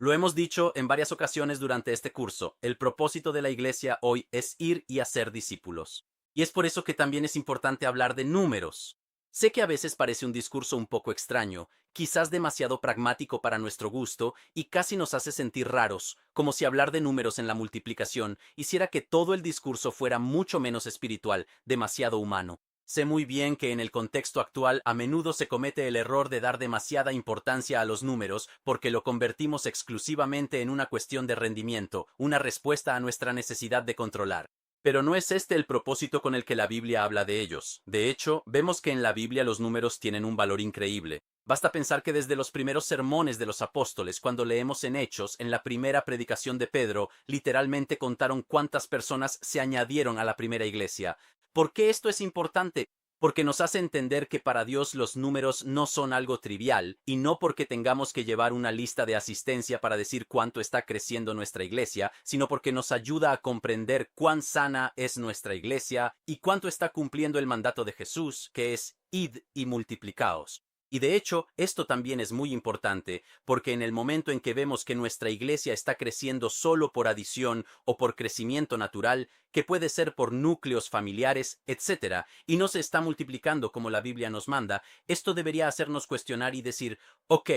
Lo hemos dicho en varias ocasiones durante este curso, el propósito de la iglesia hoy es ir y hacer discípulos. Y es por eso que también es importante hablar de números. Sé que a veces parece un discurso un poco extraño, quizás demasiado pragmático para nuestro gusto y casi nos hace sentir raros, como si hablar de números en la multiplicación hiciera que todo el discurso fuera mucho menos espiritual, demasiado humano. Sé muy bien que en el contexto actual a menudo se comete el error de dar demasiada importancia a los números porque lo convertimos exclusivamente en una cuestión de rendimiento, una respuesta a nuestra necesidad de controlar. Pero no es este el propósito con el que la Biblia habla de ellos. De hecho, vemos que en la Biblia los números tienen un valor increíble. Basta pensar que desde los primeros sermones de los apóstoles, cuando leemos en Hechos, en la primera predicación de Pedro, literalmente contaron cuántas personas se añadieron a la primera iglesia. ¿Por qué esto es importante? Porque nos hace entender que para Dios los números no son algo trivial, y no porque tengamos que llevar una lista de asistencia para decir cuánto está creciendo nuestra iglesia, sino porque nos ayuda a comprender cuán sana es nuestra iglesia y cuánto está cumpliendo el mandato de Jesús, que es id y multiplicaos. Y de hecho, esto también es muy importante, porque en el momento en que vemos que nuestra iglesia está creciendo solo por adición o por crecimiento natural, que puede ser por núcleos familiares, etc., y no se está multiplicando como la Biblia nos manda, esto debería hacernos cuestionar y decir, ok,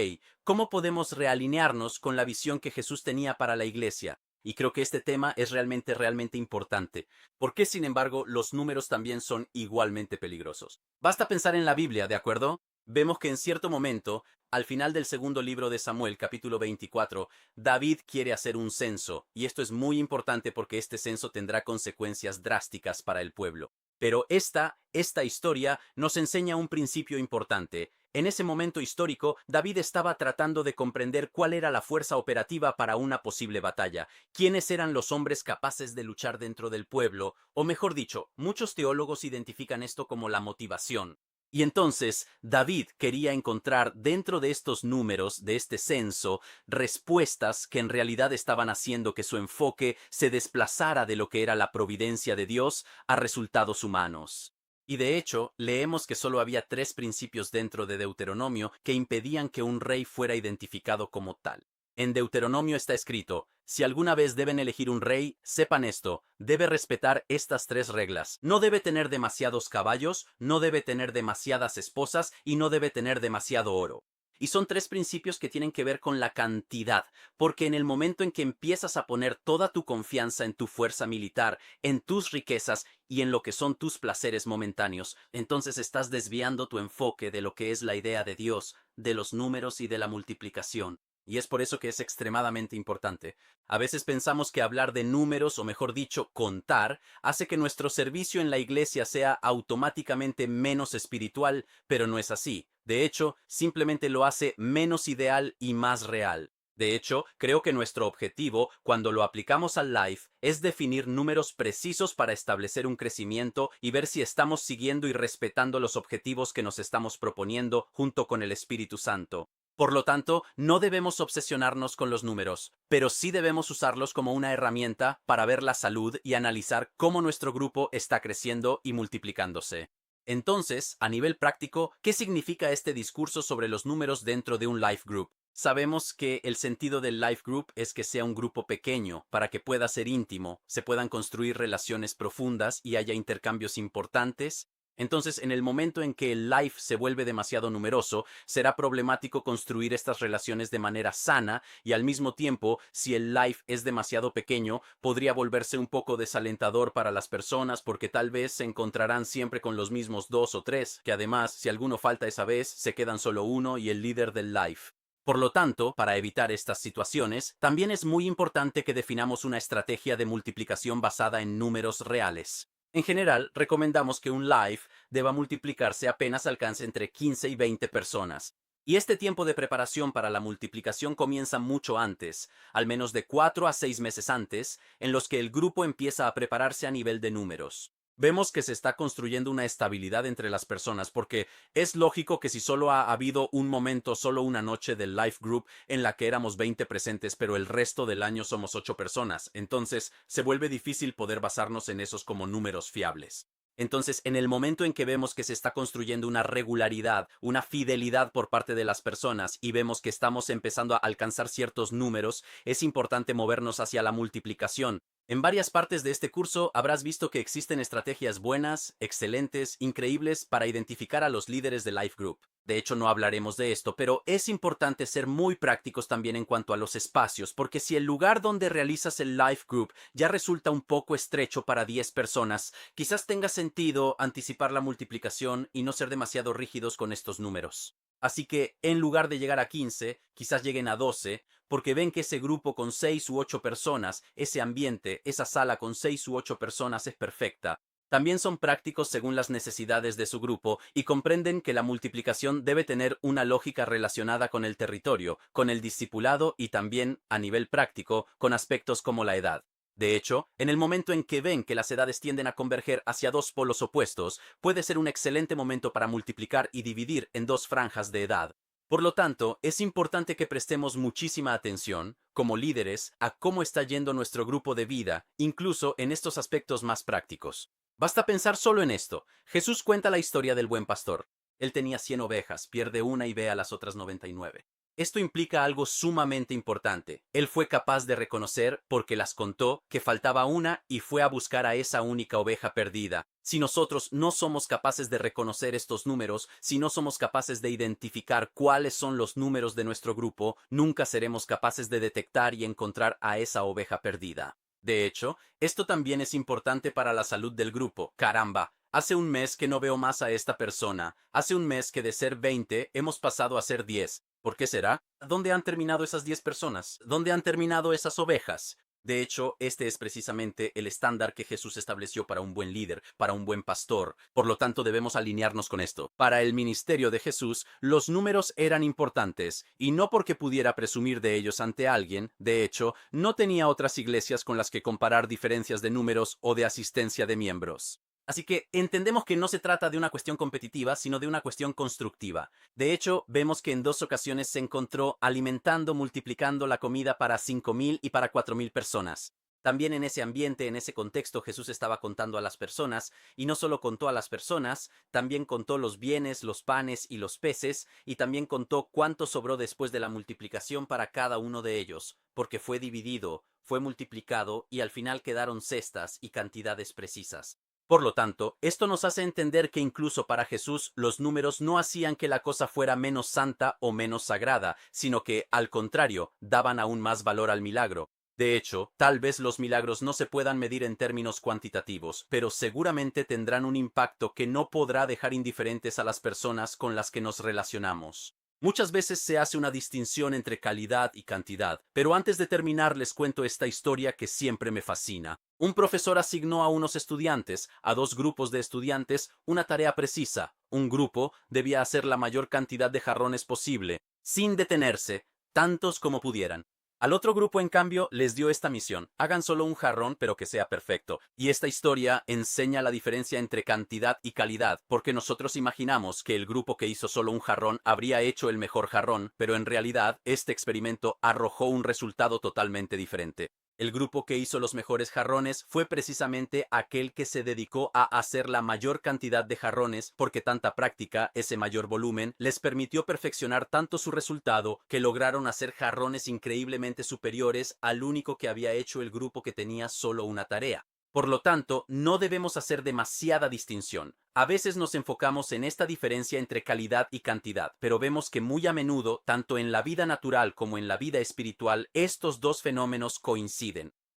¿cómo podemos realinearnos con la visión que Jesús tenía para la iglesia? Y creo que este tema es realmente importante. ¿Por qué, sin embargo, los números también son igualmente peligrosos? Basta pensar en la Biblia, ¿de acuerdo? Vemos que en cierto momento, al final del segundo libro de Samuel, capítulo 24, David quiere hacer un censo, y esto es muy importante porque este censo tendrá consecuencias drásticas para el pueblo. Pero esta historia nos enseña un principio importante. En ese momento histórico, David estaba tratando de comprender cuál era la fuerza operativa para una posible batalla, quiénes eran los hombres capaces de luchar dentro del pueblo, o mejor dicho, muchos teólogos identifican esto como la motivación. Y entonces David quería encontrar dentro de estos números, de este censo, respuestas que en realidad estaban haciendo que su enfoque se desplazara de lo que era la providencia de Dios a resultados humanos. Y de hecho, leemos que solo había 3 principios dentro de Deuteronomio que impedían que un rey fuera identificado como tal. En Deuteronomio está escrito, si alguna vez deben elegir un rey, sepan esto, debe respetar estas 3 reglas. No debe tener demasiados caballos, no debe tener demasiadas esposas y no debe tener demasiado oro. Y son 3 principios que tienen que ver con la cantidad, porque en el momento en que empiezas a poner toda tu confianza en tu fuerza militar, en tus riquezas y en lo que son tus placeres momentáneos, entonces estás desviando tu enfoque de lo que es la idea de Dios, de los números y de la multiplicación. Y es por eso que es extremadamente importante. A veces pensamos que hablar de números, o mejor dicho, contar, hace que nuestro servicio en la iglesia sea automáticamente menos espiritual, pero no es así. De hecho, simplemente lo hace menos ideal y más real. De hecho, creo que nuestro objetivo, cuando lo aplicamos al life, es definir números precisos para establecer un crecimiento y ver si estamos siguiendo y respetando los objetivos que nos estamos proponiendo junto con el Espíritu Santo. Por lo tanto, no debemos obsesionarnos con los números, pero sí debemos usarlos como una herramienta para ver la salud y analizar cómo nuestro grupo está creciendo y multiplicándose. Entonces, a nivel práctico, ¿qué significa este discurso sobre los números dentro de un life group? Sabemos que el sentido del life group es que sea un grupo pequeño, para que pueda ser íntimo, se puedan construir relaciones profundas y haya intercambios importantes. Entonces, en el momento en que el life se vuelve demasiado numeroso, será problemático construir estas relaciones de manera sana y al mismo tiempo, si el life es demasiado pequeño, podría volverse un poco desalentador para las personas porque tal vez se encontrarán siempre con los mismos 2 o 3, que además, si alguno falta esa vez, se quedan solo uno y el líder del life. Por lo tanto, para evitar estas situaciones, también es muy importante que definamos una estrategia de multiplicación basada en números reales. En general, recomendamos que un live deba multiplicarse apenas alcance entre 15 y 20 personas. Y este tiempo de preparación para la multiplicación comienza mucho antes, al menos de 4 a 6 meses antes, en los que el grupo empieza a prepararse a nivel de números. Vemos que se está construyendo una estabilidad entre las personas porque es lógico que si solo ha habido un momento, solo una noche del life group en la que éramos 20 presentes, pero el resto del año somos 8 personas, entonces se vuelve difícil poder basarnos en esos como números fiables. Entonces, en el momento en que vemos que se está construyendo una regularidad, una fidelidad por parte de las personas y vemos que estamos empezando a alcanzar ciertos números, es importante movernos hacia la multiplicación. En varias partes de este curso habrás visto que existen estrategias buenas, excelentes, increíbles para identificar a los líderes de Life Group. De hecho, no hablaremos de esto, pero es importante ser muy prácticos también en cuanto a los espacios, porque si el lugar donde realizas el Life Group ya resulta un poco estrecho para 10 personas, quizás tenga sentido anticipar la multiplicación y no ser demasiado rígidos con estos números. Así que, en lugar de llegar a 15, quizás lleguen a 12, porque ven que ese grupo con 6 u 8 personas, ese ambiente, esa sala con 6 u 8 personas es perfecta. También son prácticos según las necesidades de su grupo y comprenden que la multiplicación debe tener una lógica relacionada con el territorio, con el discipulado y también, a nivel práctico, con aspectos como la edad. De hecho, en el momento en que ven que las edades tienden a converger hacia dos polos opuestos, puede ser un excelente momento para multiplicar y dividir en dos franjas de edad. Por lo tanto, es importante que prestemos muchísima atención, como líderes, a cómo está yendo nuestro grupo de vida, incluso en estos aspectos más prácticos. Basta pensar solo en esto. Jesús cuenta la historia del buen pastor. Él tenía 100 ovejas, pierde una y ve a las otras 99. Esto implica algo sumamente importante. Él fue capaz de reconocer, porque las contó, que faltaba una y fue a buscar a esa única oveja perdida. Si nosotros no somos capaces de reconocer estos números, si no somos capaces de identificar cuáles son los números de nuestro grupo, nunca seremos capaces de detectar y encontrar a esa oveja perdida. De hecho, esto también es importante para la salud del grupo. Caramba, hace un mes que no veo más a esta persona. Hace un mes que de ser 20 hemos pasado a ser 10. ¿Por qué será? ¿Dónde han terminado esas 10 personas? ¿Dónde han terminado esas ovejas? De hecho, este es precisamente el estándar que Jesús estableció para un buen líder, para un buen pastor. Por lo tanto, debemos alinearnos con esto. Para el ministerio de Jesús, los números eran importantes, y no porque pudiera presumir de ellos ante alguien. De hecho, no tenía otras iglesias con las que comparar diferencias de números o de asistencia de miembros. Así que entendemos que no se trata de una cuestión competitiva, sino de una cuestión constructiva. De hecho, vemos que en dos ocasiones se encontró alimentando, multiplicando la comida para 5,000 y para 4,000 personas. También en ese ambiente, en ese contexto, Jesús estaba contando a las personas, y no solo contó a las personas, también contó los bienes, los panes y los peces, y también contó cuánto sobró después de la multiplicación para cada uno de ellos, porque fue dividido, fue multiplicado, y al final quedaron cestas y cantidades precisas. Por lo tanto, esto nos hace entender que incluso para Jesús los números no hacían que la cosa fuera menos santa o menos sagrada, sino que, al contrario, daban aún más valor al milagro. De hecho, tal vez los milagros no se puedan medir en términos cuantitativos, pero seguramente tendrán un impacto que no podrá dejar indiferentes a las personas con las que nos relacionamos. Muchas veces se hace una distinción entre calidad y cantidad, pero antes de terminar les cuento esta historia que siempre me fascina. Un profesor asignó a unos estudiantes, a dos grupos de estudiantes, una tarea precisa. Un grupo debía hacer la mayor cantidad de jarrones posible, sin detenerse, tantos como pudieran. Al otro grupo, en cambio, les dio esta misión: hagan solo un jarrón, pero que sea perfecto. Y esta historia enseña la diferencia entre cantidad y calidad, porque nosotros imaginamos que el grupo que hizo solo un jarrón habría hecho el mejor jarrón, pero en realidad este experimento arrojó un resultado totalmente diferente. El grupo que hizo los mejores jarrones fue precisamente aquel que se dedicó a hacer la mayor cantidad de jarrones, porque tanta práctica, ese mayor volumen, les permitió perfeccionar tanto su resultado que lograron hacer jarrones increíblemente superiores al único que había hecho el grupo que tenía solo una tarea. Por lo tanto, no debemos hacer demasiada distinción. A veces nos enfocamos en esta diferencia entre calidad y cantidad, pero vemos que muy a menudo, tanto en la vida natural como en la vida espiritual, estos dos fenómenos coinciden.